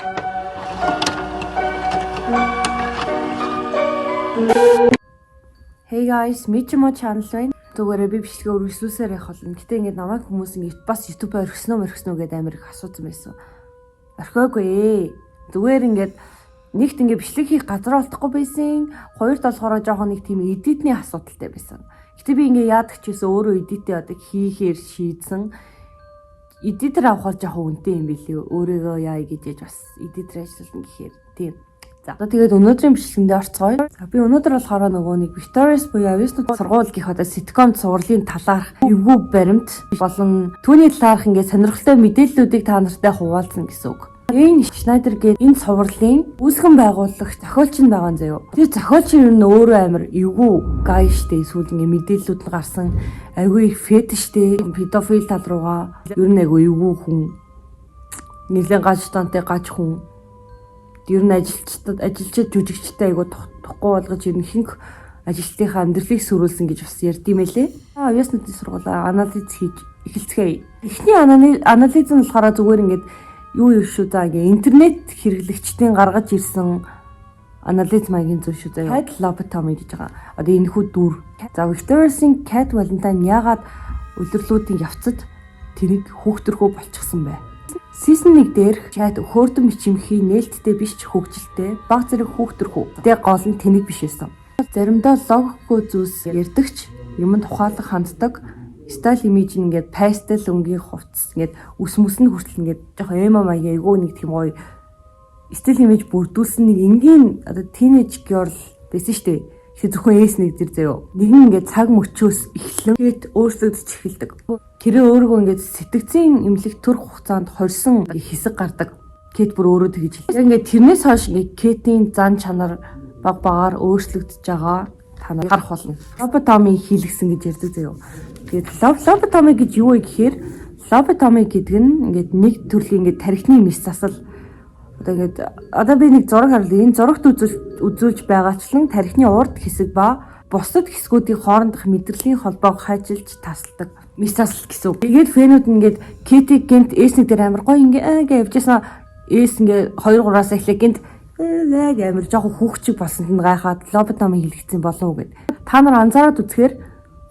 Hey guys, Michimo channel байна. Зүгээр би бичлэгээ өргөжлүүлсээр явах болно. Гэтэ ингээд намайг хүмүүс ингээд бас YouTube-аар орхисноо гэдэг амар их асуусан байсан. Орхиогүй. Зүгээр ингээд нэгт ингээд бичлэг хийх газар олдохгүй байсан. Хоёрт болохоор жоохон нэг тийм эдитний асуудалтай байсан. Гэтэ би ингээд яадаг ч гэсэн өөрөө эдитээ одоо хийхээр шийдсэн. Эдитер авахар жоохон үнэтэй юм билээ. Өөрийгөө яа гэж бас эдитер ажиллана гэхээр тийм. За тэгээд өнөөдрийн бичлэгэндээ орцгоё. Би өнөөдөр болохоор нөгөө нэг Victorious буюу Avesno сургууль гэх одоо sitcom цувралын талаарх эвгүй баримт болон түүний талаарх ингээд сонирхолтой мэдээллүүдийг та нартай хуваалцсан гэсэн үг. Эйн Шнайдер гээд энэ цувралын үүсгэн байгуулагч зохиолч нь байгаа юм заяо. Тэр зохиолч нь өөрөө амар эвгүй гай штэ эсвэл ингээд мэдээллүүд нь гарсан айгүй фетиштэй педофил тал руугаа ер нь айгүй эвгүй хүн нэлээд гаж тантай гаж хүн ер нь ажилчид жүжигчтэй айгу тохгүй болгож ер нь ихэнх ажилтнынхаа амьдралыг сүрүүлсэн гэж бас ярьдсан мэлээ. Avesno-ийн сургуулаа анализ хийж эхэлцгээе. Эхний анализ нь болохоор зүгээр ингээд юу юм шүү за ингээ интернет хэрэглэгчдийн гаргаж ирсэн анализ маягийн зүйл шүү заяа. Cat lobotomy гэж байгаа. Одоо энэ хүү дүр. За Victorious-ийн Cat Valentine яагаад улирлуудын явцад тэрийг хүүхдэрхүү болчихсон бэ? Season 1 дээр Cat хөөрдөн бичимхий нээлттэй биш ч хөгжилтэй баг зэрэг хүүхдэрхүү. Тэ гол нь тэнэг биш байсан. Заримдаа логикгүй зүйлс ярьдагч юмд ухаалаг ханддаг. Стайл имиж ингээд пастел өнгийн хувцас ингээд үс мөс нь хүртэл ингээд жоохон эмо маяг айгуу нэг тийм гоё стайл имиж бүрдүүлсэн нэг энгийн одоо teenage girl байсан шүү дээ. Тэгэхээр зөвхөн эс нэг зэр заяо. Нэгэн ингээд цаг мөчөөс эхлэн Cat өөрчлөгдөж эхэлдэг. Тэрээ өөрийгөө ингээд сэтгцийн эмнэлэг төр хугацаанд хорьсон хэсэг гардаг. Cat бүр өөрөө тэгж хэлсэн. Яг ингээд тэрнээс хойш ингээд Cat-ийн зан чанар баг багаар өөрчлөгдөж байгаа та нар харах болно. Lobotomy хийлгсэн гэж ярьдаг заяо. Тэгээд lobotomy гэж юу вэ гэхээр lobotomy гэдэг нь ингээд нэг төрлийн ингээд тархины мэс засал одоо би нэг зураг харлаа. Энэ зурагт үзүүлж байгаачлан тархины урд хэсэг ба бусад хэсгүүдийн хоорондох мэдрэлийн холбоог хайчилж тасалдаг. Мэс засал гэсэн үг. Тэгээд фэнүүд ингээд Cat-ийг гэнт эсник дээр амар гоё ингээ явжсэн эс ингээ 2-3-аас эхлэх гэнт амар жоохон хүүхчиг болсонд нь гайхаад lobotomy хийлгэсэн болов уу гэд. Та нар анзаараад үзэхээр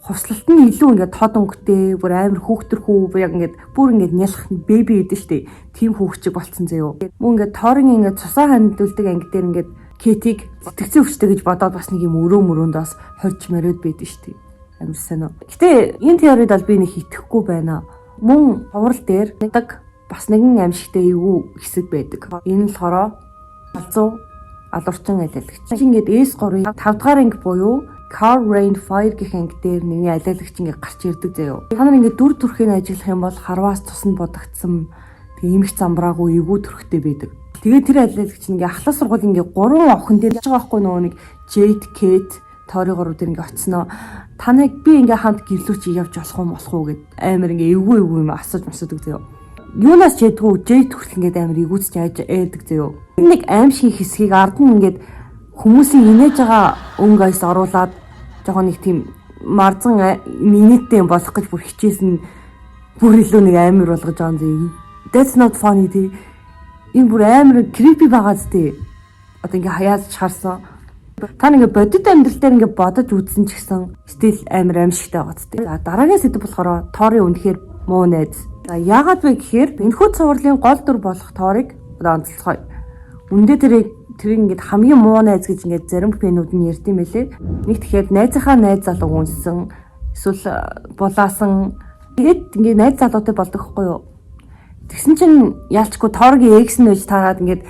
хувцлалт нь илүү ингээд тод өнгөтэй бүр амар хүүхдэрхүү яг ингээд бүр ингээд нялх беби гэдэг штеп. Тим хүүхчиг болцсон заяо. Мөн ингээд тоорын ингээд цусаа хандуулдаг анги дээр ингээд Cat-ийг сэтгцэн өвчтэй гэж бодоод бас нэг юм өрөөнд бас хорж мариуд байдаг штеп. Амар сайн уу. Гэтэ энэ теорид бол би нэг итгэхгүй байна. Мөн ховрал дээр нэг бас нэгэн амьжигтэй эвгүй хэсэг байдаг. Энэ нь болохоор галзуу алуурчин алиалагч. Ингээд S3-ийн 5 дахь анги буюу Car Rain Fire гэх анги дээр нэгний алиалагч ингээд гарч ирдэг заяо. Та нар ингээд дүр төрхийг ажиллах юм бол харваас тусанд бодогдсон тэгээ эмх замбраагүй эвгүй төрхтэй байдаг. Тэгээ тэр алиалагч ингээд ахлах сургууль ингээд 3 охин дээр яаж байгаа байхгүй нөгөө нэг Jade, Cat, Tori 3 дээр ингээд очсноо. Таныг би ингээд хамт гэрлүүч явж болох уу гэд амар ингээд эвгүй юм асууж масуудаг заяо. Юунаас ч ядгүй Jade хүртэл ингээд амар эвгүүцж айдаг заяо. Нэг аимшиг хэсгийг ард нь ингээд хүмүүсийн инээж байгаа өнгө айс оруулаад жоохон нэг тийм марзан инээдтэй болох гэж бүр хичээсэн бүр илүү нэг амар болгож байгаа юм зэ. That's not funny тий. Энэ бүр амар creepy байгаа зү. Одоо ингээ хаяаж харсан. Та нэг бодит амьдрал дээр ингээ бодож үзсэн ч гэсэн стил амар аимшигтай байгаа зү. За дараагийн сэдв болохоор Tori үнэхээр муу найз. За яагаад вэ гэхээр энэхүү цувралын гол дүр болох Ториг одоо онцлогоо. Үндэ тэрийг ингээд хамгийн муу найз гэж ингээд зарим фэнүүд нь ярьд юм байлээ. Нэг тэгэхээр найзынхаа найз залуу үнсэн эсвэл булаасан тэгээд ингээд найз залуутай болдог хгүй юу. Тэгсэн чинь яалчгүй Торгийн экс нь байж таарад ингээд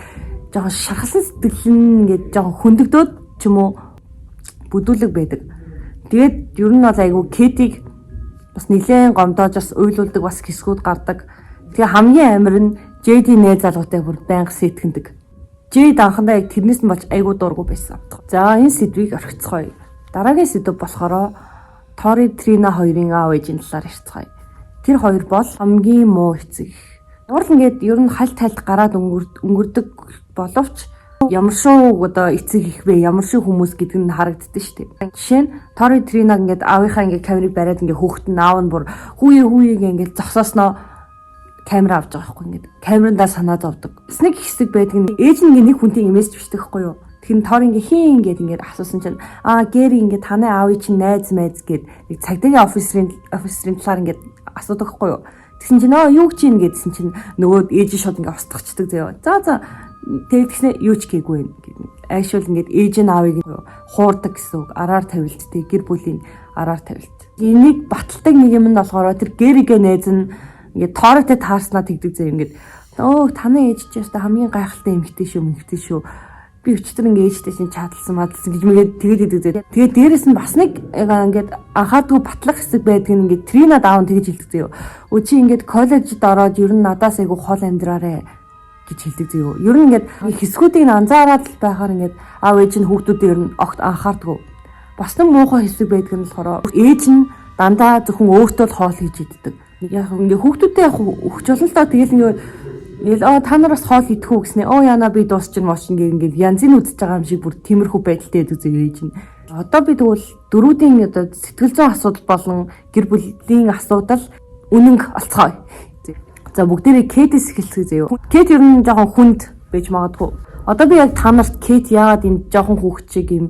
жоохон шархалсан сэтгэл нь ингээд жоохон хөндөгдөөд ч юм уу бүдүүлэг байдаг. Тэгээд ер нь бол айгүй Cat-ийг бас нэлээд гомдоож бас уйлуулдаг бас хэсгүүд гардаг. Тэгээ хамгийн амар нь Jade-ийн найз залуутай бүр байнга сэтгэндэг. Jade анхандаа яг тэрнээс нь болж айгүй дургу байсан. За энэ сэдвийг орхицгоё. Дараагийн сэдв болохоор Tori Trina хоёрын аав ээжийн талаар ярьцгаая. Тэр хоёр бол хамгийн муу эцэг. Урал ингээд ер нь хальт гараад өнгөрдөг боловч ямар шүү одоо эцэг их вэ? Ямар шүү хүмүүс гэдэг нь харагддаг шүү дээ. Жишээ нь Tori Trina ингээд аавынхаа ингээд камерыг бариад ингээд хүүхэд нь аав нь бүр хүүе ингээд зогсоосноо камера авч байгаа байхгүй ингээд камерандаа санаа зовдөг. Нэг хэсэг байдаг нь ээж нь нэг хүнтэй имэж бичдэг байхгүй юу. Тэгэхээр Тор ингээ хин ингээд асуусан чинь Гэри ингээ таны аавын чинь найз гэд нэг цагдаагийн офисерын талаар ингээд асуудаг байхгүй юу. Тэгсэн чинь юу ч юм гэдсэн чинь нөгөө ээж шууд ингээ устгахчдаг заяа. За тэгснэ юу ч гээгүй юм гэдэг. Айшвал ингээд ээж нь аавыг хуурдаг гэсэн үг. Араар тавилттэй гэр бүлийн араар тавилт. Энийг баталдаг нэг юм нь болохоор тэр Гэригээ найз нь ингээд Тортой таарснаа тэгдэг заяа ингээд таны ээж ч яста хамгийн гайхалтай эмэгтэй шүү. Би өчтөр ингээ ээжтэй чинь чадалсан гэж мэгээд тэгээд идэг зэ. Тэгээд дээрэс нь бас нэг ингээд анхаадгүй батлах хэсэг байдаг нь ингээд Трина даун тэгж хэлдэг зэ. Чи ингээд коллежид ороод ер нь надаас айгу хол амьдраарэ гэж хэлдэг зэ. Ер нь ингээд хэсгүүдийг анзаараад л байхаар ингээд аав ээж нь хүүхдүүдээ ер нь огт анхаардгүй. Бас нэг муухай хэсэг байдаг нь болохоор ээж нь дандаа зөвхөн өөртөө л хоол хийж иддэг. Яг ингээ хүүхдүүдээ яг өгч болно л доо тэгэл ингээд та нараас хоол идэх үү гэснээ яана би дуусчин мочин ингээд янзын үзэж байгаа юм шиг бүр тиймэрхүү байдалтай байдаг зэ ээж нь. Одоо би тэгвэл дөрүүдийн сэтгэл зүйн асуудал болон гэр бүлийн асуудал үнэнг олцгоё. За бүгдээрээ Кэтээс эхэлцгээе заяа. Кэт ер нь жоохон хүнд байж магадгүй. Одоо би яг та нарт Кэт яагаад юм жоохон хүүхэд шиг юм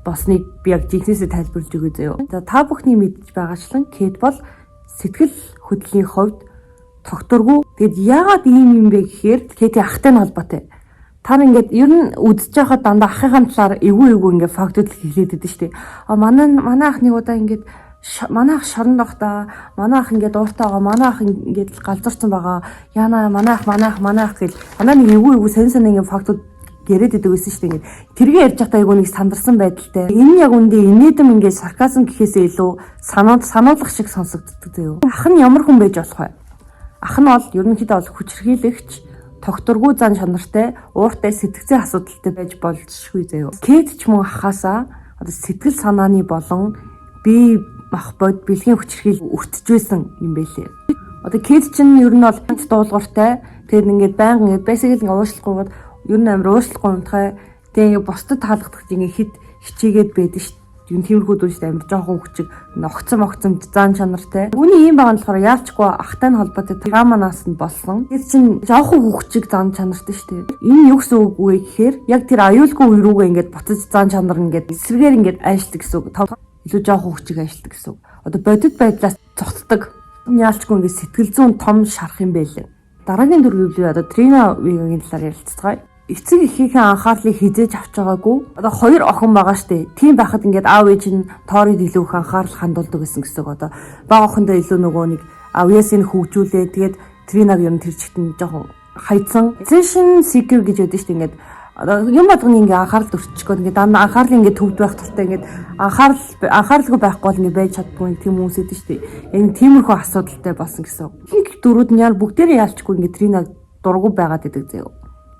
босныг би яг жинхнээсээ тайлбарлаж өгье заяа. За та бүхний мэдж байгаачлан Кэт бол сэтгэл хөдлөлийн хувьд тогтургүй. Тэгэд яагаад ийм юм бэ гэхээр Кэтийн ахтай нь холбоотой. Та ингээд ер нь үдсэж байхад дандаа ахыхаа талаар эвгүй ингээд фактууд хэлээд байдаг шүү дээ. Манай ах нэг удаа ингээд манай ах шоронд байхдаа манай ах ингээд ууртайгаа манай ах ингээд галзуурсан байгаа. Яна манай ах гэл манай нэг эвгүй сонь ингээд фактууд гэрээд идэг байсан шүү дээ. Ингээд тэргээ ярьж байхдаа айгүй нэг сандарсан байдалтай. Энэ яг үндэ инээдэм ингээд сарказм гэхээсээ илүү сануулгах шиг сонсогддог зөө. Ах нь ямар хүн байж болох вэ? Ах нь бол ерөнхийдөө бол хүчрхийлэгч, тогтургүй зан чанартай, ууртай сэтгцэн асуудалтай байж болзошгүй заяа. Кэт ч мөн ахаасаа сэтгэл санааны болон бие махбод бэлгийн хүчрхийл өртөж байсан юм байлээ. Одоо Кэт чинь ер нь бол дуулууртай. Тэгээд ингээд байнга бэсэг л уушлахгүйгээд ер нь амар уушлахгүй юмтай. Тэгээд ингээд бусдад таалагдах ингээд хит хичээгээд байдаг шүү. Юм тиймэрхүү зүйлс амар жоохон хүчиг ногцсон зан чанартай. Үүний ийм байгаа нь болохоор яалчгүй ахтай нь холбоотой драманаас нь болсон. Тэр чинь жоохон хүчиг зан чанартай шүү дээ. Энэ юу гэсэн үг вэ гэхээр яг тэр аюулгүй үе рүүгээ ингээд буцаж зан чанар ингээд эсрэгээр ингээд ажилтдаг гэсэн үг. Илүү жоохон хүчиг ажилтдаг гэсэн үг. Одоо бодит байдлаас цогцдог. Яалчгүй ингээд сэтгэл зүйн том шарах юм байлээ. Дараагийн дөрвөлөө одоо Трина Вигагийн талаар ярилцгаая. Эцэг эхийнхээ анхаарлыг хизээж авч байгаагүй. Одоо хоёр охин байгаа штэ. Тийм байхад ингээд аав ээж нь Торид илүү их анхаарал хандуулдаг гэсэн үг. Одоо бага охиндоо илүү нөгөө нэг авьяасыг хөгжүүлээ. Тэгээд Тринаг юм тэр чигтэн жоохон хайцсан. Attention seeker гэж яддаг штэ. Ингээд одоо юм болгоны ингээд анхаарал өрчихгөө ингээд дандаа анхаарлыг ингээд төвд байх талтай ингээд анхааралгүй байхгүй бол ингээд байж чаддгүй тийм хүмүүс эдэн штэ. Энэ тиймэрхүү асуудалтай болсон гэсэн. Их дөрүүд нь яа бүгдээрээ яалчгүй ингээд Тринаг дургу байгаад идэг заяа.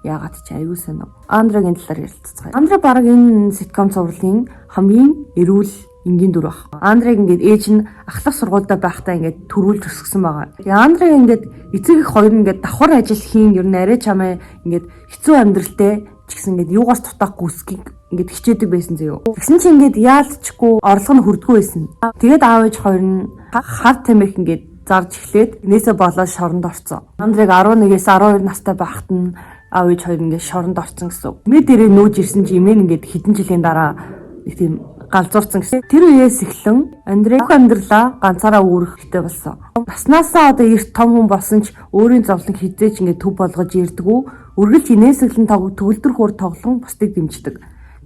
Яагаад ч аюу сэн үү. Андрагийн талаар ярилцгаая. Андра баг энэ ситком цувралын хамгийн эрүүл энгийн дүр баг. Андрыг ингээд ээж нь ахлах сургуультай байхдаа ингээд төрүүлж өсгсөн байгаа. Тэгээ Андрыг ингээд эцэг их хоёр нь ингээд давхар ажил хийн ер нь арай чамаа ингээд хэцүү амьдралтай ч гэсэн ингээд юугаас дутаахгүй үсгийг ингээд хичээдэг байсан зөө. Тэгсэн чинь ингээд яалтчгүй орлого нь хүрдгүй байсан. Тэгээд аав ээж хоёр нь хар тамхи ингээд зарж эхлээд нээсээ болоод шоронд орцсон. Андрыг 11-ээс 12 настай байхад нь аав ээж хоёр ингээд шоронд орсон гэсэн. Мэ дээрээ нөөж ирсэн чи имэн ингээд хэдэн жилийн дараа нэг тийм галзуурсан гэсэн. Тэр үеэс эхлэн Андрей бүх амьдралаа ганцаараа үүрэх хэрэгтэй болсон. Наснаасаа одоо эрт том хүн болсон ч өөрийн зовлон хизээч ингээд төв болгож ирдэггүй. Үргэлж инээсэглэн төгөлдөр хөр тоглон бусдыг дэмждэг.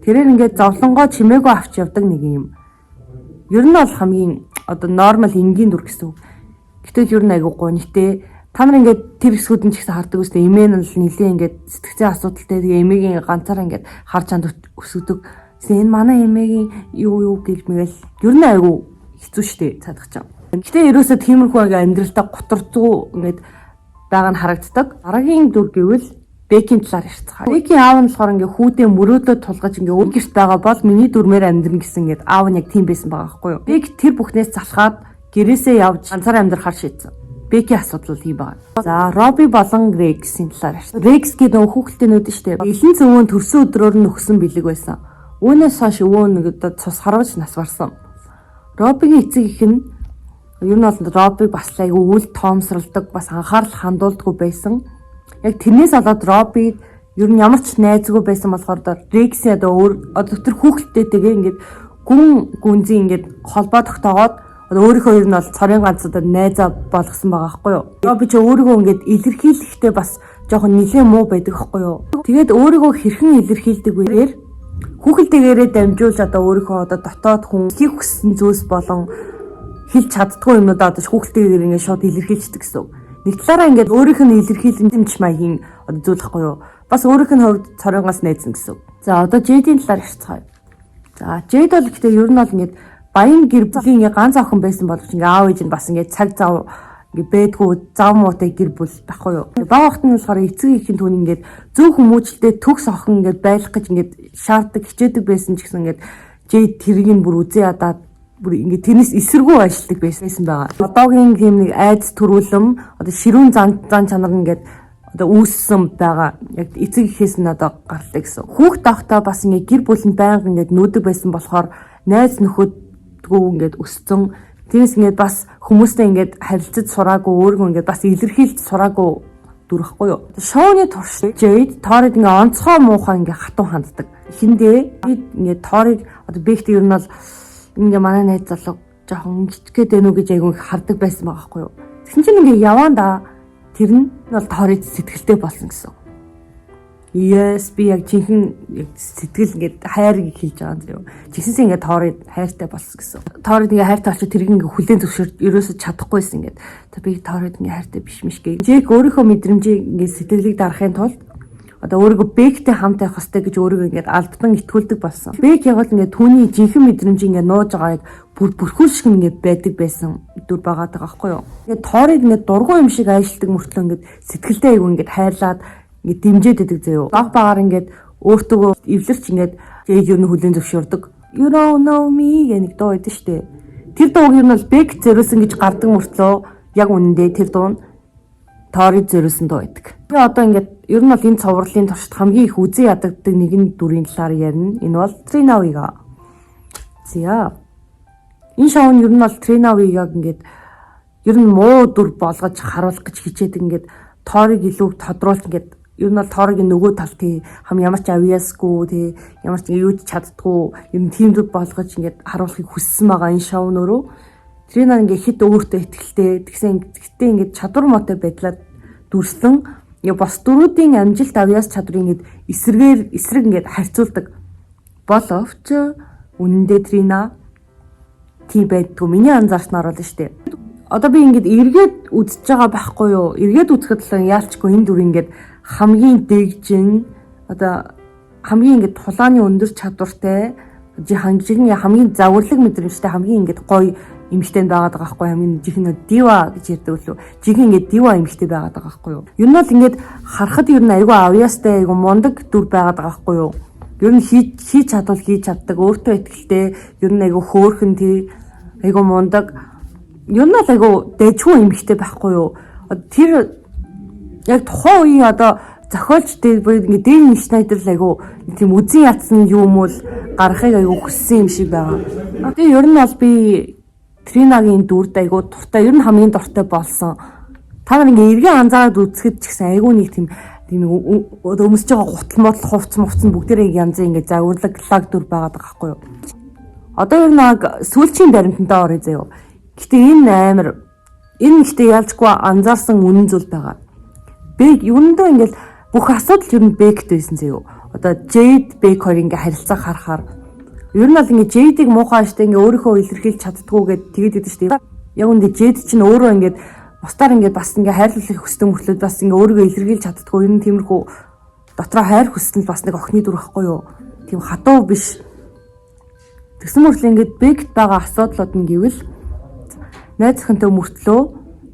Тэрээр ингээд зовлонгоо чимээгүй авч явдаг нэг юм. Ер нь бол хамгийн одоо нормал энгийн дүр гэсэн. Гэтэл ер нь айгүй гонхтэй. Та нар ингээд тэр хэсгүүд нь ч гэсэн хардаг үстэй эмээ нь л нилээ ингээд сэтгцэн асуудалтай тэгээ эмээгийн ганцаараа ингээд харж чанд өсгдөг. Энэ манай эмээгийн юу гэлмгээл ер нь айгүй хэцүү шттэ цаадах чам. Гэтэ ерөөсө тиймэрхүү амьдралдаа гутрдуу ингээд байгаа нь харагддаг. Дараагийн дүр гэвэл Бекийн талаар ярьцгаая. Бекийн аав нь болохоор ингээд хүүдээ мөрөөдөө тулгаж ингээд өөр гэрт байгаа бол миний дүрмээр амьдрна гэсэн ингээд аав нь яг тийм байсан байгаа байхгүй юу. Бек тэр бүхнээс залхаад гэрээсээ явж ганцаараа амьдрахаар шийдсэн. Бекийн асуудал тийм байна. За, Роби болон Рексийн талаар ярьсан. Рекс гэдэг нөх хүүхдтэйнүүд нь штэ. Элен зөвөн төрсөн өдрөөр нь өгсөн бэлэг байсан. Үүнээс хойш өвөө нэг одоо цус харуулж нас барсан. Робигийн эцэг их нь Ер нь бол Роббиг бас айгүй үл тоомсралдаг, бас анхаарал хандуулдаггүй байсан. Яг тэрнээс болоод Робби ер нь ямар ч найзгүй байсан болохоор Рекси одоо тэр хүүхдтэйгээ ингээд гүнзгий ингээд холбоо тогтоогоод өөрийнхөө ер нь бол цорын ганц одоо найзаа болгосон байгаа байхгүй юу. Робби ч өөрийгөө ингээд илэрхийлэхдээ бас жоохон нэлээд муу байдаг байхгүй юу. Тэгээд өөрийгөө хэрхэн илэрхийлдэг вэ? Хүүхдтэйгээрээ дамжуулж одоо өөрийнхөө одоо дотоод хүн хийх хүссэн зүйлс болон хэлж чаддгүй юмудаа одоо хүүхдтэйгээр ингээд шууд илэрхийлждэг гэсэн. Нэг талаараа ингээд өөрийнх нь илэрхийлэн дэмж маягийн одоо зүйл байхгүй юу. Бас өөрийнх нь хувьд цорынгоос найзсан гэсэн. За одоо Жэйдийн талаар ярьцгаая. За Жэйд бол гэхдээ ер нь бол ингээд баян гэр бүлийн ингээд ганц охин байсан боловч ингээд аав ээж нь бас ингээд цаг зав ингээд бэдгүү зав муутай гэр бүл байхгүй юу. Бага хахт нь болохоор эцэг ихийн түүний ингээд зөв хүмүүжлтэй төгс охин ингээд байлах гэж ингээд шаарддаг хичээдэг байсан ч гэсэн ингээд Жэйд тэрийг нь бүр үзээ ядаад бүр ингээд тэрнээс эсэргүү ажилладаг байсан байгаа. Одоогийн тийм нэг айдас төрүүлэм одоо ширүүн зан чанар ингээд одоо үүссэн байгаа. Яг эцэг ихээс нь одоо гаралтай гэсэн. Хүүхд тахтаа бас ингээд гэр бүлэнд байнга ингээд нүүдэг байсан болохоор найз нөхөдгөө ингээд өссөн. Тэрнээс ингээд бас хүмүүстэй ингээд харилцаж сураагүй өөргөө ингээд бас илэрхийлж сураагүй дүрхгүй юу. Шоуны турш Жэйд Торид ингээд онцгой муухай ингээд хатуу ханддаг. Эхэндээ ингээд Торид одоо Бэхт ер нь бол ингээ манай найз залуу жоохон гिचгээд байна уу гэж айгүй хардаг байсан байгаа байхгүй юу. Тэгсэн чинь ингээ яваан да тэр нь бол Торид сэтгэлтэй болсон гэсэн. Yes би яг жинхэнэ сэтгэл ингээд хайрыг хэлж байгаа юм зөө. Жигсэнсээ ингээд Торид хайртай болсон гэсэн. Торид ингээ хайртай болчих тэрийг ингээ хүлээн зөвшөөрч ерөөсө чадахгүйсэн ингээд. Би Торид ингээ хайртай биш миш гээ. Жек өөрийнхөө мэдрэмжийг ингээ сэтгэлийг дарахын тулд одоо өөрийгөө Бэктэй хамт явах хэрэгтэй гэж өөрийгөө ингээд албатан итгүүлдэг болсон. Бэк яг л ингээд түүний жинхэнэ мэдрэмж ингээд нууж байгааг бүрхүүл шиг ингээд байдаг байсан дүр байгаад байгаа байхгүй юу. Тэгээд Торид ингээд дургуй юм шиг ажилтдаг мөртлөө ингээд сэтгэлдээ айгүй ингээд хайрлаад ингээд дэмжиж идэг заяо. Баг багаар ингээд өөртөө эвлэрч ингээд Жэйд юу н хүлэн зөвшөөрдөг. You don't know me гэх нэг дуу байдаг штэ. Тэр дууг юм бол Бэк зөрүүлсэн гэж гардаг мөртлөө яг үнэндээ тэр дуу нь Торид зөрүүлсэн дуу байдаг. Би одоо ингээд ер нь бол энэ цовруулын туршид хамгийн их үзэн ядагддаг нэгэн дүрийн талаар ярина. Энэ бол Тринавига. За. Энэ шоу нь ер нь бол Тринавигаг ингээд ер нь муу дүр болгож харуулах гэж хичээдэг ингээд Ториг илүү тодруулж ингээд ер нь бол Торигийн нөгөө талд ямар ч авьяасгүй тий ямар ч юу ч чаддгүй ер нь тийм дүр болгож ингээд харуулахыг хүссэн байгаа энэ шоу нөрөө. Трина ингээд хит өөртөө ихтэй тэгтээ ингээд чадвар мотой байдлаар дүрслэн ингээ бос дөрүүдийн амжилт авьяас чадрыг ингээд эсрэг ингээд харьцуулдаг боловч үнэндээ Трина тийм байдгүй миний анзаарснаар бол штэ. Одоо би ингээд эргээд үзэж байгаа байхгүй юу? Эргээд үзэхэд л яалчгүй энэ дүр ингээд хамгийн дэгжин одоо хамгийн ингээд тулааны өндөр чадвартай хамгийн загварлаг мэдрэмжтэй хамгийн ингээд гоё эмэгтэй байгаад байгаа байхгүй хамгийн жихнэ дива гэж ярьдаг үлээ. Жихнэ ингээд дива эмэгтэй байгаад байгаа байхгүй юу. Ер нь бол ингээд харахад ер нь айгүй авьяастай айгүй мундаг дүр байгаад байгаа байхгүй юу. Ер нь хийж чадвал хийж чаддаг өөртөө ихтэй ер нь айгүй хөөрхөн тий айгүй мундаг. Ер нь л айгүй дэжгүй эмэгтэй байхгүй юу. Тэр яг тухайн үеийн одоо зохиолч ингээд Дэйн Шнайдер л айгүй тийм үзэн ятсан юм уу гарахыг айгүй хүссэн юм шиг байгаа. Тэгээ ер нь бол би Тринагийн дүрд айгүй дуртай ер нь хамгийн дуртай болсон. Та нар ингээ эргэн анзаараад үзэхэд ч гэсэн айгүй нэг тийм өмсөж байгаа гутал модал хувц бүгдээрээ янзын ингээ загварлаг лаг дүр байгаад байгаа байхгүй юу. Одоо ер нь сүүлчийн баримтантай орё заяа. Гэтэ энэ ихтэй ялцгүй анзаарсан үнэн зүйл байгаа. Бэг юундөө ингээл бүх асуудал ер нь Бэкт байсан заяа. Одоо Жэйд Бэк хоёр ингээ харилцаа харахаар ер нь бол ингээ Жэйдийг муухай штэ ингээ өөрийнхөө илэрхийлж чаддгүйгээд тэгээд идэв штэ. Яг үндэ Жэйд чинь өөрөө ингээ бусдаар ингээ бас ингээ хайрлуулах хүсдэг мөртлөө бас ингээ өөрийгөө илэрхийлж чаддгүй ер нь тиймэрхүү дотроо хайр хүссэн бас нэг охины дүр байхгүй юу. Тийм хатуу биш. Тэгсэн мөртлөө ингээ Бэкт байгаа асуудлууд нь гэвэл найз охинтой мөртлөө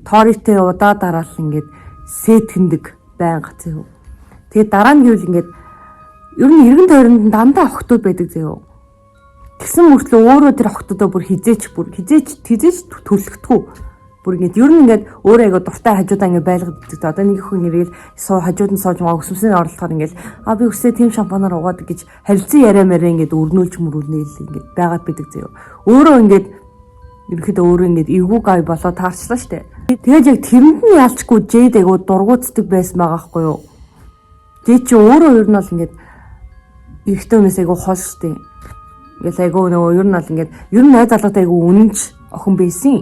Торидтэй удаа дараал ингээ сэтгэндэг байнга заяа. Тэгээд дараа нь гэвэл ингээ ер нь эргэн тойронд дандаа охтууд байдаг заяа. Тэгсэн мөртлөө өөрөө тэр охтуудаа бүр хизээч төлөгдөхгүй. Бүр ингээд ер нь ингээд өөрөө айгаа дуртай хажуудаа ингээд байлгадаг. Одоо нэг хүн нэргээл хажууд нь сууж байгаа өсвөсний оролцохоор ингээд би өсөө тийм шампанаар угаадаг гэж харилцан яриа мэрэ ингээд өрнүүлж мөрүүлнээл ингээд байгаад бидэг заяа. Өөрөө ингээд ерөнхийдөө өөрөө ингээд эвгүй гай болоо таарчлаа штэ. Тэгээд яг тэрэнд нь ялчгүй Жэйд айгу дургуутдаг байсан байгаа хгүй юу. Жэйд чи өөрөө ер нь бол ингээд эрэгтэй хүнээс айгу хол штэ. Ингээд айгу нөгөө ер нь бол ингээд ер нь найз залуутай айгу үнэнч охин байсан.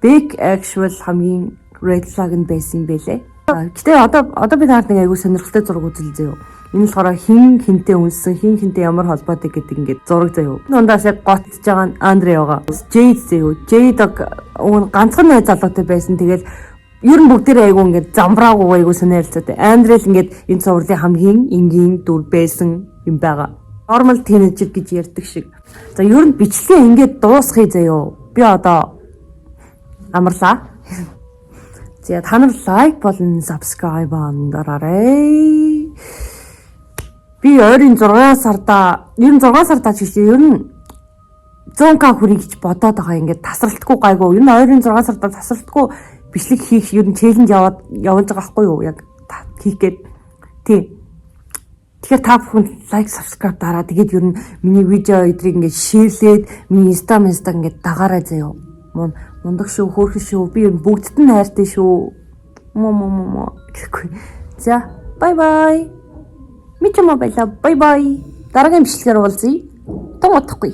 Big actual хамгийн red flag нь байсан юм байлээ. Гэтэ одоо би таард нэг айгу сонирхолтой зураг үзэл заяа. Энэ болохоор хин хинтэй үнсэн, хин хинтэй ямар холбоотой гэдэг ингээд зураг заяа. Дундаас яг готж байгаа нь Андре байгаа. Jade заяа. Jade ганцхан найз залуутай байсан. Тэгэл ер нь бүгдээрээ айгу ингээд замбраагүй айгу сонирхолтой. Андре л ингээд энэ цувралын хамгийн энгийн дүр байсан юм байгаа. Normal teenager гэж ярьдаг шиг. За ер нь бичлэгээ ингээд дуусгая заяа. Би одоо амарлаа. За та нар лайк болон subscribe дараарай. Би ойрын 6 сарда ч гэсэн ер нь 100k хүрэх гэж бодоод байгаа. Ингээд тасралтгүй гайгүй. Ер нь ойрын 6 сарда тасралтгүй бичлэг хийх ер нь челленж явуулж байгаа байхгүй юу? Яг хийх гээд. Тийм. Тэгэхээр та бүхэн лайк, subscribe дараа. Тэгээд ер нь миний видео эдрийг ингээд шеэрлээд миний инстаг ингээд дагаарай заяа. Мундаг шүү, хөөрхөн шүү. Би ер нь бүгдд нь хайртай шүү. Гэхгүй. За, bye. Мичмаа байла. Bye. Дараагийн бичлэгээр уулзъя. Тун удахгүй.